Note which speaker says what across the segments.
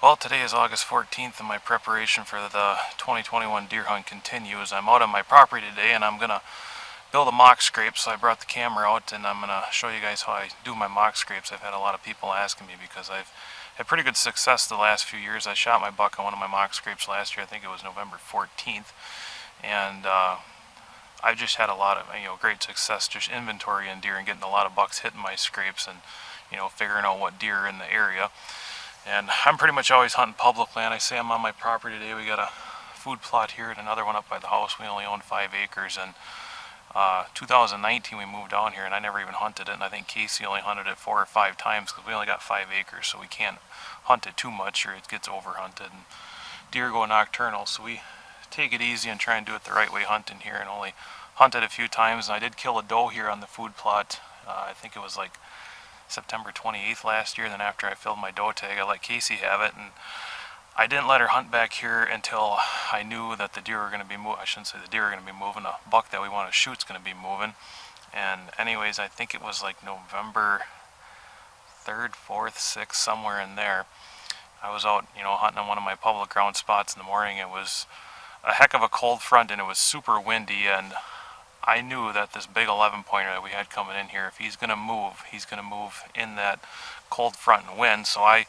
Speaker 1: Well, today is August 14th and my preparation for the 2021 deer hunt continues. I'm out on my property today and I'm going to build a mock scrape, so I brought the camera out and I'm going to show you guys how I do my mock scrapes. I've had a lot of people asking me because I've had pretty good success the last few years. I shot my buck on one of my mock scrapes last year. I think it was November 14th, and I've just had a lot of great success just inventorying deer and getting a lot of bucks hitting my scrapes and figuring out what deer are in the area. And I'm pretty much always hunting public land. I say I'm on my property today. We got a food plot here and another one up by the house. We only own 5 acres, and 2019 we moved down here and I never even hunted it, and I think Casey only hunted it 4 or 5 times because we only got 5 acres, so we can't hunt it too much or it gets over hunted and deer go nocturnal. So we take it easy and try and do it the right way hunting here, and only hunted a few times. And I did kill a doe here on the food plot. I think it was like September 28th last year. Then after I filled my doe tag, I let Casey have it, and I didn't let her hunt back here until I knew that the deer were going to be moving. I shouldn't say the deer are going to be moving. A buck that we want to shoot's going to be moving. And anyways, I think it was like November 3rd, 4th, 6th, somewhere in there. I was out, hunting on one of my public ground spots in the morning. It was a heck of a cold front and it was super windy, and I knew that this big 11-pointer that we had coming in here, if he's going to move in that cold front and wind. So I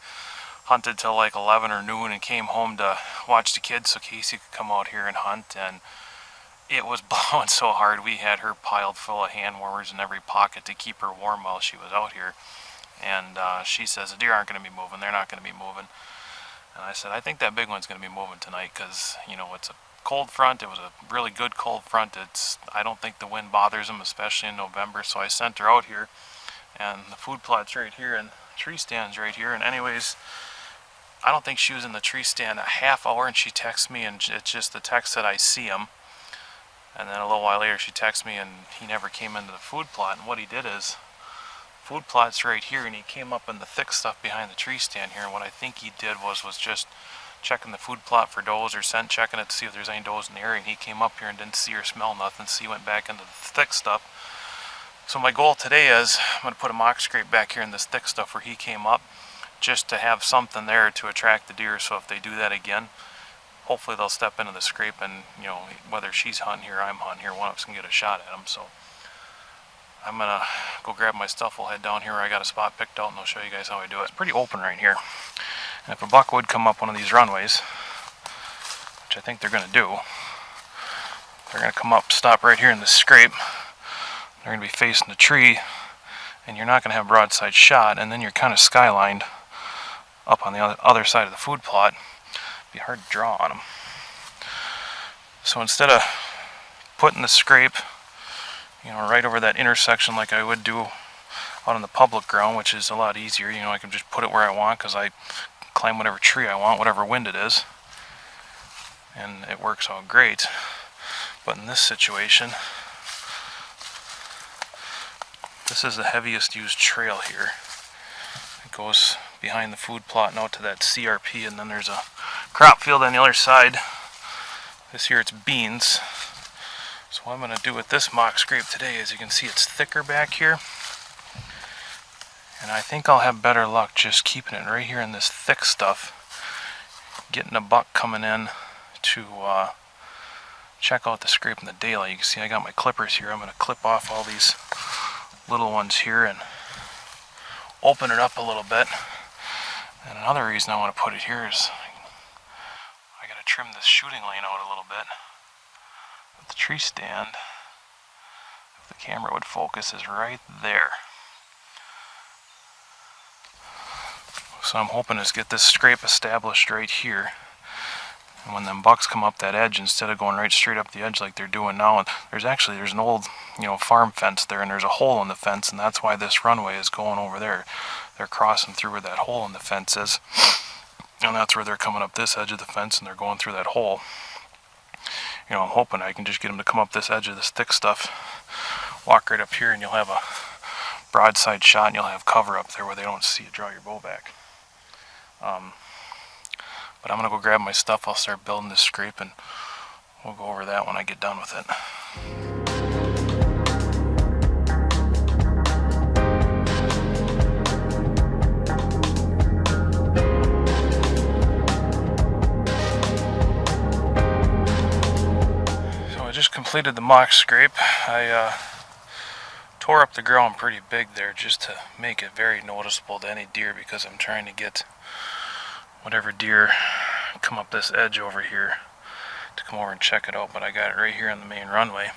Speaker 1: hunted till like 11 or noon and came home to watch the kids so Casey could come out here and hunt. And it was blowing so hard. We had her piled full of hand warmers in every pocket to keep her warm while she was out here. And she says, the deer aren't going to be moving. They're not going to be moving. And I said, I think that big one's going to be moving tonight because, it's a cold front. It was a really good cold front. I don't think the wind bothers them, especially in November. So I sent her out here, and the food plot's right here and the tree stand's right here. And anyways, I don't think she was in the tree stand a half hour, and she texts me, and it's just the text that I see him. And then a little while later she texts me and he never came into the food plot. And what he did is, food plot's right here and he came up in the thick stuff behind the tree stand here. And what I think he did was just checking the food plot for does or scent checking it to see if there's any does in the area, and he came up here and didn't see or smell nothing, so he went back into the thick stuff. So my goal today is I'm going to put a mock scrape back here in this thick stuff where he came up, just to have something there to attract the deer. So if they do that again, hopefully they'll step into the scrape, and whether she's hunting here or I'm hunting here, one of us can get a shot at them. So I'm going to go grab my stuff. We'll head down here where I got a spot picked out, and I'll show you guys how I do it. It's pretty open right here. And if a buck would come up one of these runways, which I think they're going to do, they're going to come up, stop right here in the scrape. They're going to be facing the tree, and you're not going to have broadside shot, and then you're kind of skylined up on the other side of the food plot. It'd be hard to draw on them. So instead of putting the scrape, right over that intersection like I would do out on the public ground, which is a lot easier, I can just put it where I want because I climb whatever tree I want, whatever wind it is, and it works out great. But in this situation, this is the heaviest used trail here. It goes behind the food plot and out to that CRP, and then there's a crop field on the other side. This here, it's beans. So what I'm going to do with this mock scrape today is, you can see it's thicker back here, and I think I'll have better luck just keeping it right here in this thick stuff, getting a buck coming in to check out the scrape in the daylight. You can see I got my clippers here. I'm going to clip off all these little ones here and open it up a little bit. And another reason I want to put it here is I got to trim this shooting lane out a little bit. But the tree stand, if the camera would focus, is right there. So I'm hoping to get this scrape established right here. And when them bucks come up that edge, instead of going right straight up the edge like they're doing now, and there's an old, farm fence there, and there's a hole in the fence, and that's why this runway is going over there. They're crossing through where that hole in the fence is, and that's where they're coming up this edge of the fence, and they're going through that hole. I'm hoping I can just get them to come up this edge of this thick stuff, walk right up here, and you'll have a broadside shot, and you'll have cover up there where they don't see you draw your bow back. But I'm going to go grab my stuff. I'll start building this scrape, and we'll go over that when I get done with it. completed the mock scrape. I tore up the ground pretty big there just to make it very noticeable to any deer, because I'm trying to get whatever deer come up this edge over here to come over and check it out, but I got it right here on the main runway.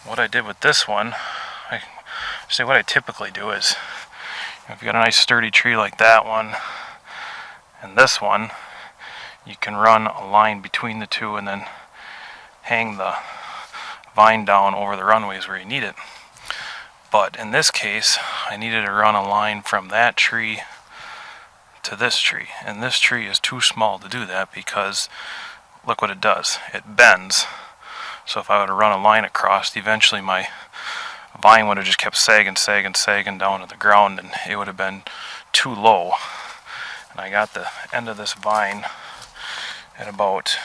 Speaker 1: What I did with this one, what I typically do is, if you got a nice sturdy tree like that one and this one, you can run a line between the two and then hang the vine down over the runways where you need it. But in this case, I needed to run a line from that tree to this tree, and this tree is too small to do that because look what it does, it bends. So if I would have run a line across, eventually my vine would have just kept sagging down to the ground, and it would have been too low. And I got the end of this vine at about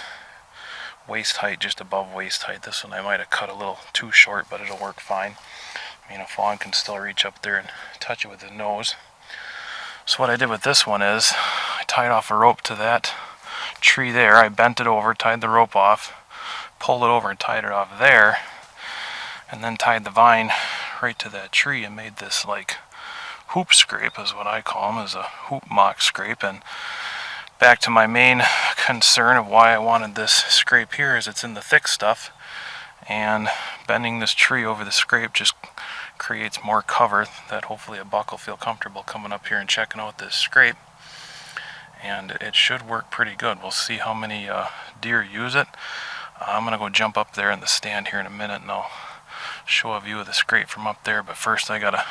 Speaker 1: waist height, just above waist height. This one I might have cut a little too short, but it'll work fine. I mean, a fawn can still reach up there and touch it with his nose. So what I did with this one is, I tied off a rope to that tree there. I bent it over, tied the rope off, pulled it over and tied it off there, and then tied the vine right to that tree and made this like hoop scrape, is what I call them, is a hoop mock scrape. And back to my main concern of why I wanted this scrape here is it's in the thick stuff, and bending this tree over the scrape just creates more cover that hopefully a buck will feel comfortable coming up here and checking out this scrape. And it should work pretty good. We'll see how many deer use it. I'm going to go jump up there in the stand here in a minute and I'll show a view of the scrape from up there, but first I got to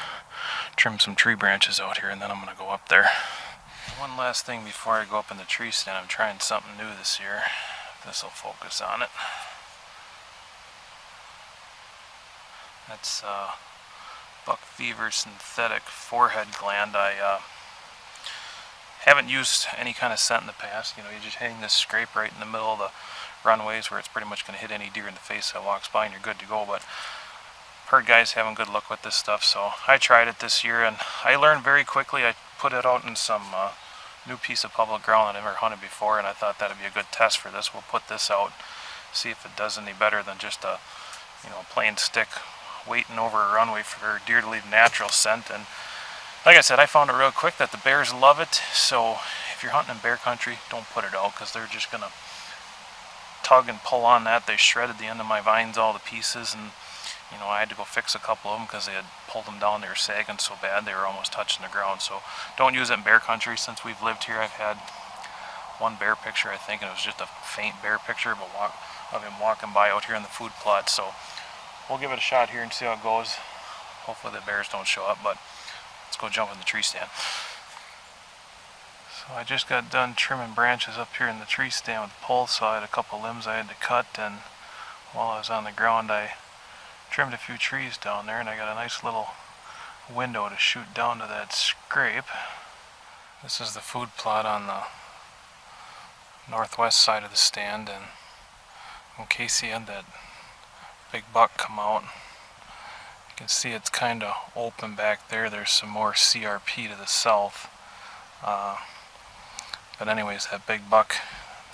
Speaker 1: trim some tree branches out here and then I'm going to go up there. One last thing before I go up in the tree stand, I'm trying something new this year. This will focus on it. That's Buck Fever Synthetic Forehead Gland. I haven't used any kind of scent in the past. You know, you just hang this scrape right in the middle of the runways where it's pretty much going to hit any deer in the face that walks by and you're good to go. But I've heard guys having good luck with this stuff, so I tried it this year and I learned very quickly. I put it out in some new piece of public ground that I've never hunted before, and I thought that'd be a good test for this. We'll put this out, see if it does any better than just a, you know, plain stick waiting over a runway for deer to leave natural scent. And like I said, I found it real quick that the bears love it, so if you're hunting in bear country, don't put it out, because they're just gonna tug and pull on that. They shredded the end of my vines all to pieces, and you know, I had to go fix a couple of them because they had pulled them down. They were sagging so bad they were almost touching the ground. So don't use it in bear country. Since we've lived here, I've had one bear picture, I think, and it was just a faint bear picture of him walking by out here in the food plot. So we'll give it a shot here and see how it goes. Hopefully the bears don't show up, but let's go jump in the tree stand. So I just got done trimming branches up here in the tree stand with the pole saw. I had a couple limbs I had to cut, and while I was on the ground I trimmed a few trees down there, and I got a nice little window to shoot down to that scrape. This is the food plot on the northwest side of the stand, and in case you had that big buck come out, you can see it's kind of open back there. There's some more CRP to the south, but anyways, that big buck,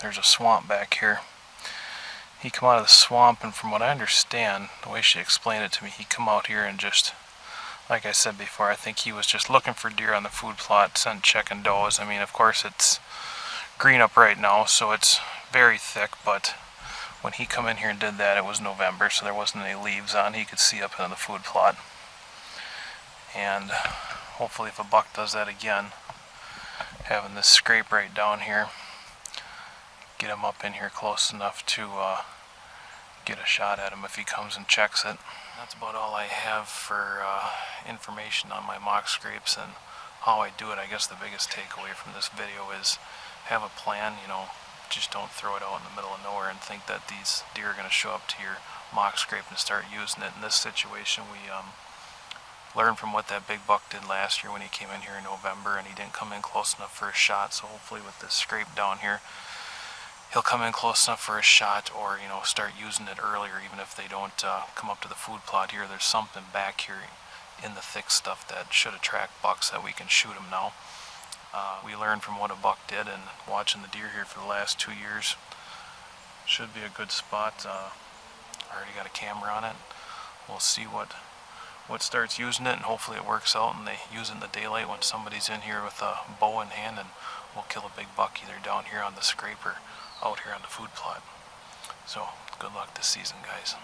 Speaker 1: there's a swamp back here. He come out of the swamp, and from what I understand, the way she explained it to me, he come out here and just, like I said before, I think he was just looking for deer on the food plot, scent checking does. I mean, of course it's green up right now, so it's very thick, but when he come in here and did that, it was November, so there wasn't any leaves on. He could see up into the food plot. And hopefully if a buck does that again, having this scrape right down here, get him up in here close enough to get a shot at him if he comes and checks it. That's about all I have for information on my mock scrapes and how I do it. I guess the biggest takeaway from this video is have a plan. You know, just don't throw it out in the middle of nowhere and think that these deer are going to show up to your mock scrape and start using it. In this situation, we learned from what that big buck did last year when he came in here in November, and he didn't come in close enough for a shot. So hopefully with this scrape down here, he'll come in close enough for a shot, or you know, start using it earlier. Even if they don't come up to the food plot here, there's something back here in the thick stuff that should attract bucks that we can shoot them now. We learned from what a buck did, and watching the deer here for the last 2 years should be a good spot. already got a camera on it. We'll see what starts using it, and hopefully it works out and they use it in the daylight when somebody's in here with a bow in hand, and we'll kill a big buck either down here on the scrape or out here on the food plot. So good luck this season, guys.